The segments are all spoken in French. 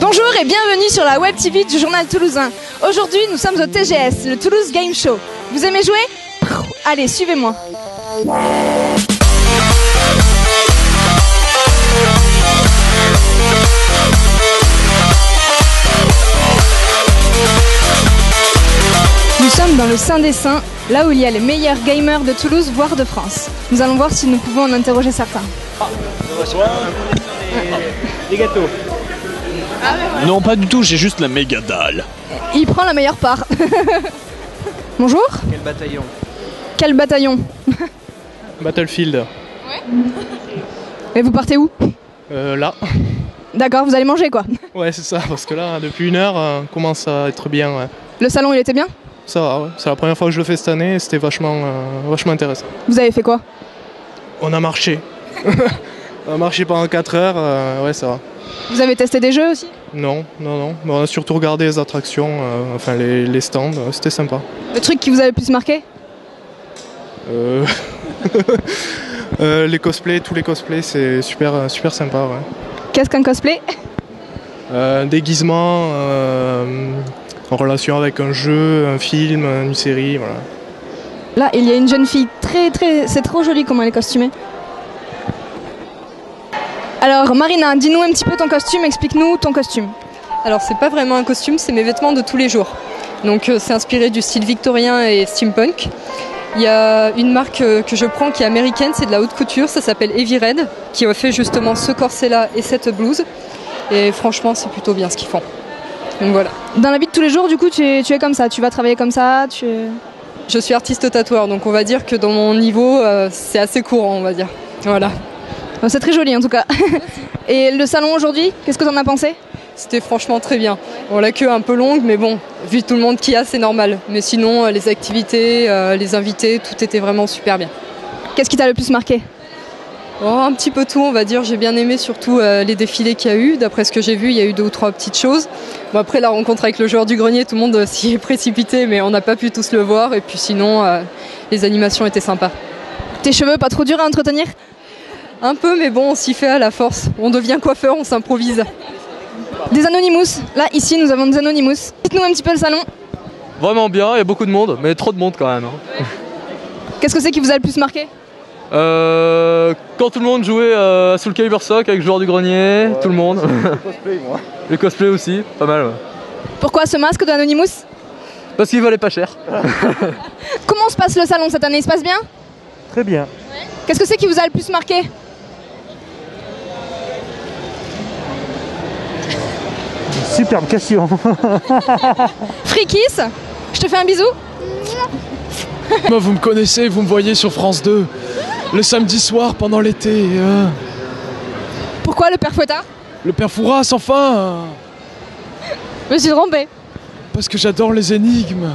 Bonjour et bienvenue sur la web TV du journal toulousain. Aujourd'hui, nous sommes au TGS, le Toulouse Game Show. Vous aimez jouer? Allez, suivez-moi. Nous sommes dans le Saint des Saints, là où il y a les meilleurs gamers de Toulouse, voire de France. Nous allons voir si nous pouvons en interroger certains. Des gâteaux. Non, pas du tout, j'ai juste la méga dalle. Il prend la meilleure part. Bonjour. Quel bataillon? Quel bataillon? Battlefield. Ouais. Et vous partez où? Là. D'accord, vous allez manger quoi? Ouais, c'est ça, parce que là, depuis 1 heure, on commence à être bien. Ouais. Le salon, il était bien? Ça va, ouais. C'est la première fois que je le fais cette année et c'était vachement intéressant. Vous avez fait quoi? On a marché. On a marché pendant 4 heures, ouais, ça va. Vous avez testé des jeux aussi? Non. Bon, on a surtout regardé les attractions, enfin les stands, c'était sympa. Le truc qui vous a le plus marqué? Les cosplays, tous les cosplays, c'est super sympa. Ouais. Qu'est-ce qu'un cosplay? Déguisement en relation avec un jeu, un film, une série, voilà. Là, il y a une jeune fille c'est trop joli comment elle est costumée. Alors Marina, dis-nous un petit peu ton costume, explique-nous ton costume. Alors c'est pas vraiment un costume, c'est mes vêtements de tous les jours. Donc c'est inspiré du style victorien et steampunk. Il y a une marque que je prends qui est américaine, c'est de la haute couture, ça s'appelle Heavy Red, qui a fait justement ce corset-là et cette blouse. Et franchement, c'est plutôt bien ce qu'ils font. Donc voilà. Dans la vie de tous les jours, du coup, tu es comme ça, tu vas travailler comme ça, Je suis artiste tatoueur, donc on va dire que dans mon niveau, c'est assez courant, on va dire. Voilà. C'est très joli en tout cas. Et le salon aujourd'hui, qu'est-ce que tu en as pensé? C'était franchement très bien. Bon, la queue un peu longue, mais bon, vu tout le monde qu'il y a, c'est normal. Mais sinon, les activités, les invités, tout était vraiment super bien. Qu'est-ce qui t'a le plus marqué? Oh, un petit peu tout, on va dire. J'ai bien aimé surtout les défilés qu'il y a eu. D'après ce que j'ai vu, il y a eu 2 ou 3 petites choses. Bon, après, la rencontre avec le joueur du grenier, tout le monde s'y est précipité, mais on n'a pas pu tous le voir. Et puis sinon, les animations étaient sympas. Tes cheveux, pas trop durs à entretenir? Un peu, mais bon, on s'y fait à la force. On devient coiffeur, on s'improvise. Des Anonymous. Là, ici, nous avons des Anonymous. Dites-nous un petit peu le salon. Vraiment bien, il y a beaucoup de monde, mais trop de monde quand même. Qu'est-ce que c'est qui vous a le plus marqué? Quand tout le monde jouait à Soul Calibur Sock avec le joueur du grenier, tout le monde. Les cosplays, moi. Les cosplays aussi, pas mal. Ouais. Pourquoi ce masque d'Anonymous? Parce qu'il valait pas cher. Comment se passe le salon cette année? Il se passe bien? Très bien. Qu'est-ce que c'est qui vous a le plus marqué? Superbe question. Frikis, je te fais un bisou. Moi, vous me connaissez, vous me voyez sur France 2. Le samedi soir pendant l'été. Pourquoi le père Fouettard? Le père Fouras, enfin. Je me suis trompée. Parce que j'adore les énigmes.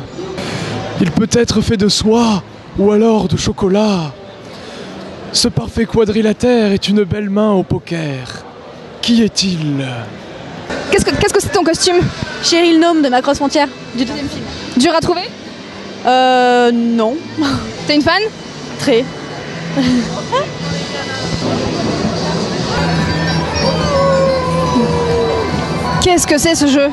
Il peut être fait de soie ou alors de chocolat. Ce parfait quadrilatère est une belle main au poker. Qui est-il? Qu'est-ce que c'est ton costume? Cheryl Gnome de Macross Frontière, du 2e film. Dur à trouver? Non. T'es une fan? Très. Qu'est-ce que c'est ce jeu?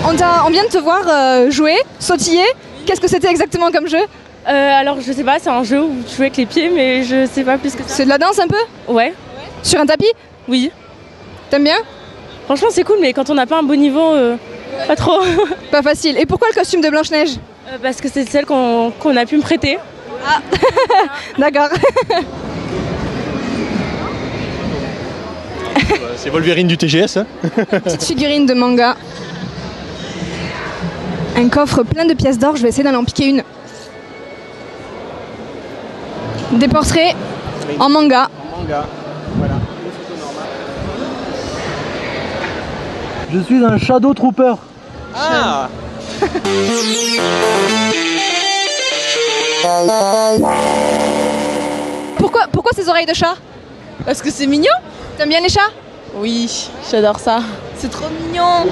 On vient de te voir jouer, sautiller. Qu'est-ce que c'était exactement comme jeu? Alors je sais pas, c'est un jeu où tu joues avec les pieds, mais je sais pas plus que ça. C'est de la danse un peu? Ouais. Sur un tapis? Oui. T'aimes bien? Franchement c'est cool, mais quand on n'a pas un bon niveau, pas trop. Pas facile. Et pourquoi le costume de Blanche-Neige? Parce que c'est celle qu'on a pu me prêter. Ah, d'accord. C'est Wolverine du TGS. Hein. Petite figurine de manga. Un coffre plein de pièces d'or, je vais essayer d'en piquer une. Des portraits en manga. En manga, voilà. Je suis un Shadow Trooper. Ah. Pourquoi ces oreilles de chat? Parce que c'est mignon. T'aimes bien les chats? Oui, j'adore ça. C'est trop mignon.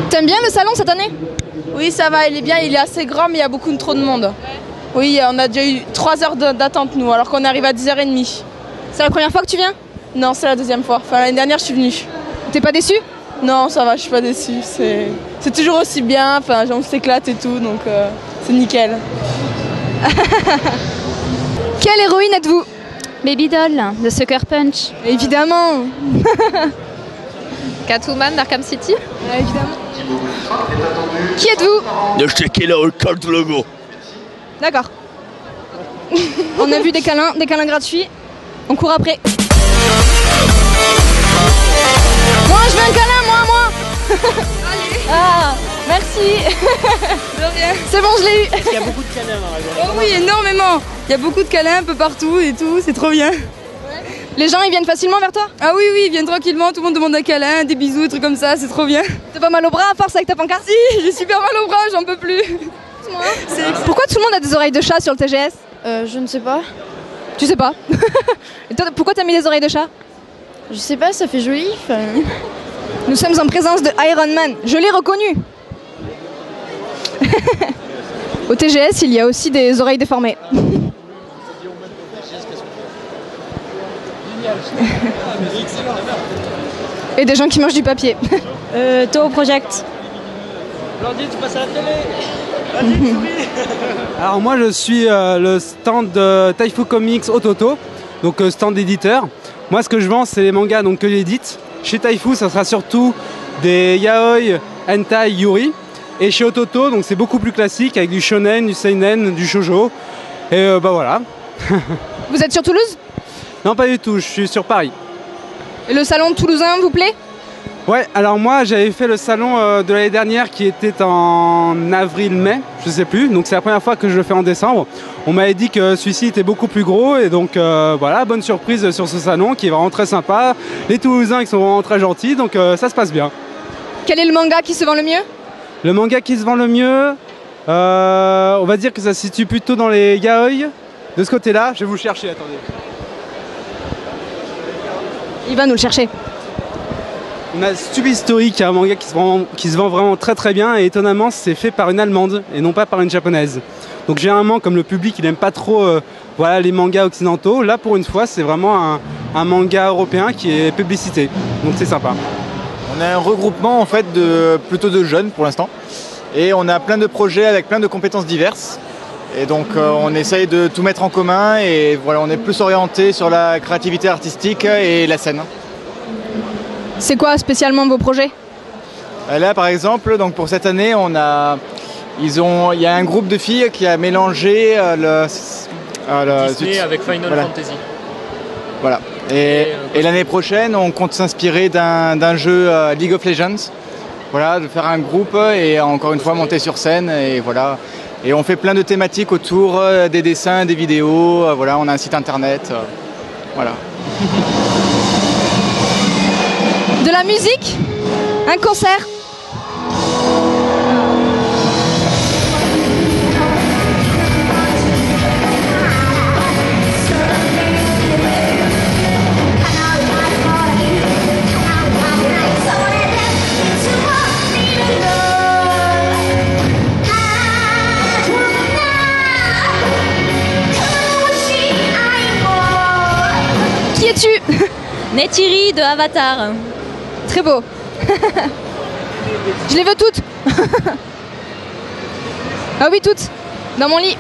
T'aimes bien le salon cette année? Oui, ça va, il est bien, il est assez grand, mais il y a trop de monde. Oui, on a déjà eu 3 heures d'attente nous, alors qu'on arrive à 10h30. C'est la première fois que tu viens? Non, c'est la deuxième fois. Enfin, l'année dernière, je suis venue. T'es pas déçu? Non, ça va, je suis pas déçue. C'est toujours aussi bien, enfin, on s'éclate et tout, donc c'est nickel. Quelle héroïne êtes-vous? Baby Doll de Sucker Punch. Évidemment. Catwoman d'Arkham City. Évidemment. Qui êtes-vous? De chez Killer Cult Logo. D'accord. On a vu des câlins gratuits. On court après. Moi, je veux un câlin, moi. Allez. Ah, merci. C'est bon, je l'ai eu. Il y a beaucoup de câlins dans la Oh oui, énormément. Il y a beaucoup de câlins un peu partout et tout, c'est trop bien. Les gens, ils viennent facilement vers toi? Ah oui, ils viennent tranquillement, tout le monde demande un câlin, des bisous, des trucs comme ça, c'est trop bien. T'as pas mal au bras à force avec ta pancarte? Si, j'ai super mal au bras, j'en peux plus. Pourquoi tout le monde a des oreilles de chat sur le TGS? Je ne sais pas. Tu sais pas. Et toi, pourquoi t'as mis des oreilles de chat? Je sais pas, ça fait joli. Nous sommes en présence de Iron Man. Je l'ai reconnu. Au TGS, il y a aussi des oreilles déformées. Et des gens qui mangent du papier. Toho Project. Blandine, tu passes à la télé. Alors moi je suis le stand de Taifu Comics Ototo, donc stand éditeur. Moi ce que je vends c'est les mangas donc, que j'édite. Chez Taifu ça sera surtout des yaoi, hentai, yuri. Et chez Ototo donc c'est beaucoup plus classique avec du shonen, du seinen, du shoujo. Et bah voilà. Vous êtes sur Toulouse? Non pas du tout, je suis sur Paris. Et le salon toulousain vous plaît? Ouais, alors moi j'avais fait le salon de l'année dernière qui était en avril-mai, je sais plus, donc c'est la première fois que je le fais en décembre. On m'avait dit que celui-ci était beaucoup plus gros et donc voilà, bonne surprise sur ce salon qui est vraiment très sympa. Les Toulousains qui sont vraiment très gentils, donc ça se passe bien. Quel est le manga qui se vend le mieux? Le manga qui se vend le mieux, on va dire que ça se situe plutôt dans les yaoi. De ce côté-là, je vais vous le chercher, attendez. Il va nous le chercher. On a Stupid Story qui est un manga qui se vend vraiment très très bien et étonnamment c'est fait par une allemande et non pas par une japonaise. Donc généralement comme le public il n'aime pas trop voilà, les mangas occidentaux, là pour une fois c'est vraiment un manga européen qui est publicité. Donc c'est sympa. On a un regroupement en fait plutôt de jeunes pour l'instant et on a plein de projets avec plein de compétences diverses. Et donc on essaye de tout mettre en commun et voilà, on est plus orienté sur la créativité artistique et la scène. C'est quoi spécialement vos projets? Là par exemple, donc pour cette année, il y a un groupe de filles qui a mélangé Disney avec Final Fantasy. Voilà. Et l'année prochaine, on compte s'inspirer d'un jeu League of Legends. Voilà, de faire un groupe et encore une fois monter sur scène et voilà. Et on fait plein de thématiques autour des dessins, des vidéos. Voilà, on a un site internet. Voilà. De la musique? Un concert? Qui es-tu? Neytiri de Avatar. Très beau. Je les veux toutes. Ah oui, toutes. Dans mon lit.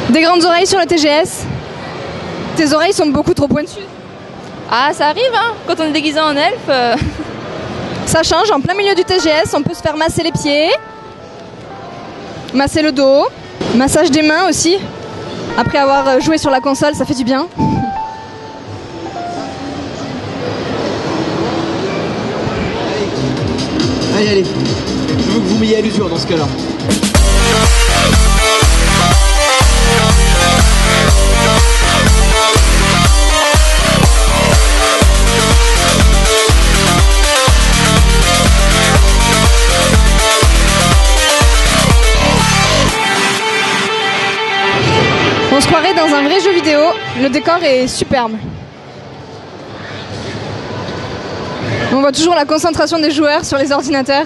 Des grandes oreilles sur le TGS. Tes oreilles sont beaucoup trop pointues. Ah, ça arrive, hein, quand on est déguisé en elfe. Ça change, en plein milieu du TGS, on peut se faire masser les pieds, masser le dos, massage des mains aussi. Après avoir joué sur la console, ça fait du bien. Allez, allez. Je veux que vous m'ayez à l'usure dans ce cas-là. un vrai jeu vidéo, le décor est superbe. On voit toujours la concentration des joueurs sur les ordinateurs,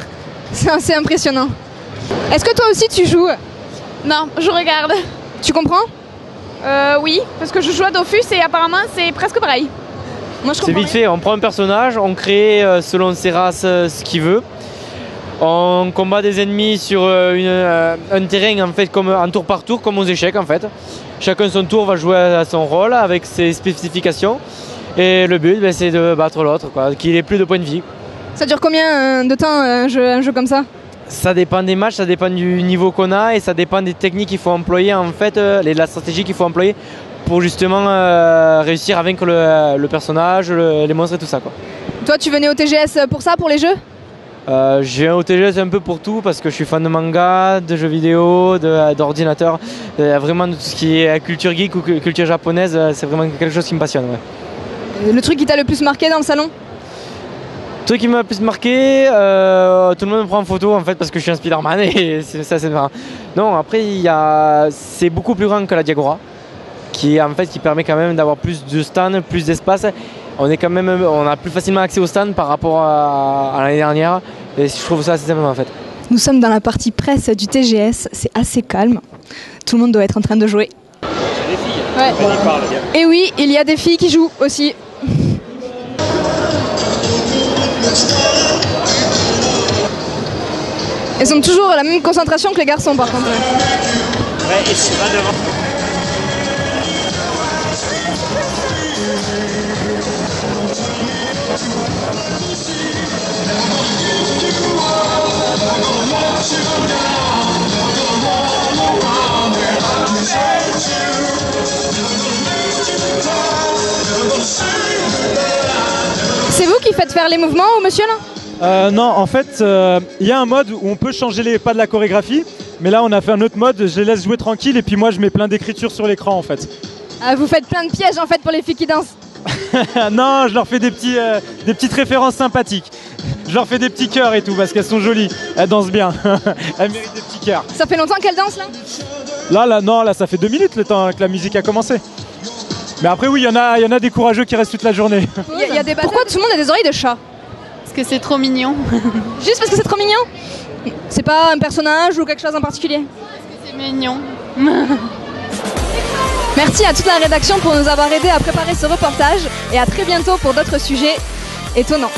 c'est assez impressionnant. Est-ce que toi aussi tu joues? Non, je regarde. Tu comprends? Oui, parce que je joue à Dofus et apparemment c'est presque pareil. Moi je C'est comprends vite rien. fait, on prend un personnage, on crée selon ses races ce qu'il veut. On combat des ennemis sur un terrain en fait comme en tour par tour, comme aux échecs en fait. Chacun son tour va jouer à son rôle avec ses spécifications. Et le but c'est de battre l'autre, qu'il ait plus de points de vie. Ça dure combien de temps un jeu comme ça? Ça dépend des matchs, ça dépend du niveau qu'on a et ça dépend des techniques qu'il faut employer en fait, la stratégie qu'il faut employer pour justement réussir à vaincre le personnage, les monstres et tout ça quoi. Toi tu venais au TGS pour ça, pour les jeux? J'ai un OTGS un peu pour tout parce que je suis fan de manga, de jeux vidéo, d'ordinateur, vraiment de tout ce qui est culture geek ou culture japonaise, c'est vraiment quelque chose qui me passionne. Ouais. Le truc qui t'a le plus marqué dans le salon? Le truc qui m'a le plus marqué, tout le monde me prend en photo en fait parce que je suis un Spider-Man et c'est marrant. Non, après c'est beaucoup plus grand que la Diagora qui permet quand même d'avoir plus de stands, plus d'espace. On a plus facilement accès aux stands par rapport à l'année dernière et je trouve ça assez sympa en fait. Nous sommes dans la partie presse du TGS, c'est assez calme. Tout le monde doit être en train de jouer. C'est des filles. Ouais. Et oui, il y a des filles qui jouent aussi. Elles ont toujours la même concentration que les garçons par contre. Ouais, et c'est pas devant. C'est vous qui faites faire les mouvements au monsieur là? Non, en fait, il y a un mode où on peut changer les pas de la chorégraphie, mais là on a fait un autre mode, je les laisse jouer tranquille et puis moi je mets plein d'écriture sur l'écran en fait. Ah, vous faites plein de pièges en fait pour les filles qui dansent? Non, je leur fais des petites références sympathiques. Je leur fais des petits cœurs et tout parce qu'elles sont jolies, elles dansent bien, elles méritent des petits cœurs. Ça fait longtemps qu'elles dansent là? Là, ça fait 2 minutes le temps que la musique a commencé. Mais après oui, il y en a des courageux qui restent toute la journée. Pourquoi tout le monde a des oreilles de chat? Parce que c'est trop mignon. Juste parce que c'est trop mignon? C'est pas un personnage ou quelque chose en particulier? Parce que c'est mignon. Merci à toute la rédaction pour nous avoir aidés à préparer ce reportage et à très bientôt pour d'autres sujets étonnants.